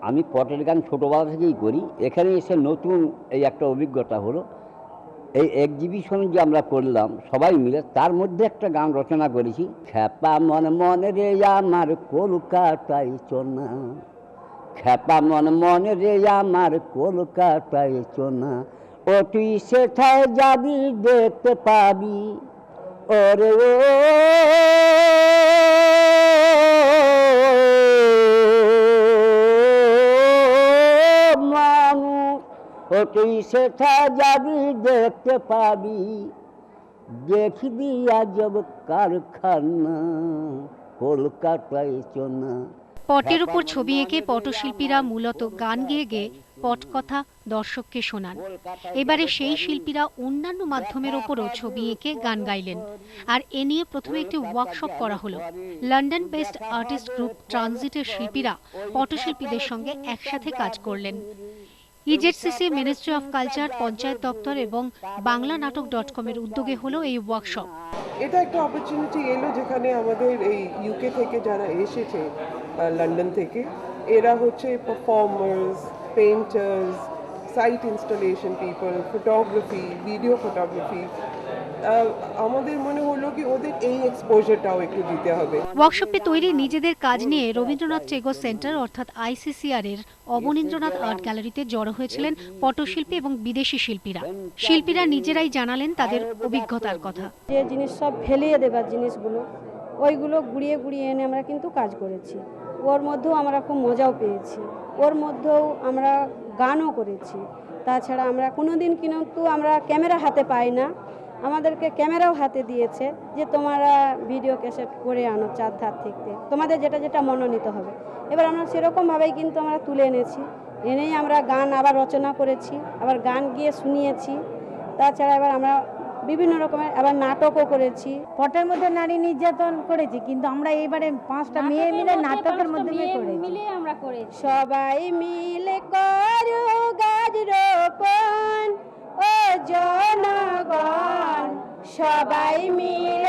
আমি পটের গান ছোটোবেলা থেকেই করি। এখানে এসে নতুন এই একটা অভিজ্ঞতা হলো। এই এক্সিবিশন যে আমরা করলাম সবাই মিলে, তার মধ্যে একটা গান রচনা করেছি, খ্যাপা মন মনে রে আমার কলকাতায় চোনা, খ্যাপা মন মনে রে আমার কলকাতায় চোনা, ও তুই সেথায় যাবি দেখতে পাবি ওরে ও মানুষ, ও তুই সেথায় যাবি দেখতে পাবি, দেখবি আজব কারখানা কলকাতায় চোনা। পটের উপর ছবি এঁকে পটশিল্পীরা মূলত গান গেয়ে গেয়ে পটকথা দর্শককে শোনান। এবারে সেই শিল্পীরা অন্যান্য মাধ্যমের ওপরও ছবি এঁকে গান গাইলেন। আর এ নিয়ে প্রথমে একটি ওয়ার্কশপ করা হলো। লন্ডন বেসড আর্টিস্ট গ্রুপ ট্রানজিটের শিল্পীরা পটশিল্পীদের সঙ্গে একসাথে কাজ করলেন। EZCC, ministry of culture, panchayat দপ্তর এবং বাংলানাটক.com এর উদ্যোগে হলো এই ওয়ার্কশপ। এটা একটা অপরচুনিটি এলো যেখানে আমাদের এই ইউকে থেকে যারা এসেছে, লন্ডন থেকে, এরা হচ্ছে performers, painters, site installation people, photography, video photography. আমাদের মনে হলো কি ওদের এই এক্সপোজারটাও একটু দিতে হবে। ওয়ার্কশপে তৈরি নিজেদের কাজ নিয়ে রবীন্দ্রনাথ টেগোর সেন্টার অর্থাৎ ICCR এর অবনীন্দ্রনাথ আর্ট গ্যালারিতে জড়ো হয়েছিলেন পটশিল্পী এবং বিদেশি শিল্পীরা। শিল্পীরা নিজেরাই জানালেন তাদের অভিজ্ঞতার কথা। যে জিনিস সব ফেলিয়ে দেবার জিনিসগুলো, ওইগুলো গুড়িয়ে গুড়িয়ে এনে আমরা কিন্তু কাজ করেছি। ওর মধ্যেও আমরা খুব মজাও পেয়েছি, ওর মধ্যেও আমরা গানও করেছি। তাছাড়া আমরা কোনোদিন কিন্তু আমরা ক্যামেরা হাতে পাই না, আমাদেরকে ক্যামেরাও হাতে দিয়েছে যে তোমরা ভিডিও ক্যাসেট করে আনো চারধার থেকে, তোমাদের যেটা যেটা মনোনীত হবে। এবার আমরা সেরকমভাবেই কিন্তু আমরা তুলে এনেছি, এনেই আমরা গান আবার রচনা করেছি, আবার গান গিয়ে শুনিয়েছি। তাছাড়া এবার আমরা বিভিন্ন রকমের আবার নাটকও করেছি। পটের মধ্যে নারী নির্যাতন করেছি, কিন্তু আমরা এইবারে 5টা মেয়ে মিলে নাটকের মধ্যে করেছি। সবাই মিলে করো গাছ রোপণ ও জনগণ, সবাই মিলে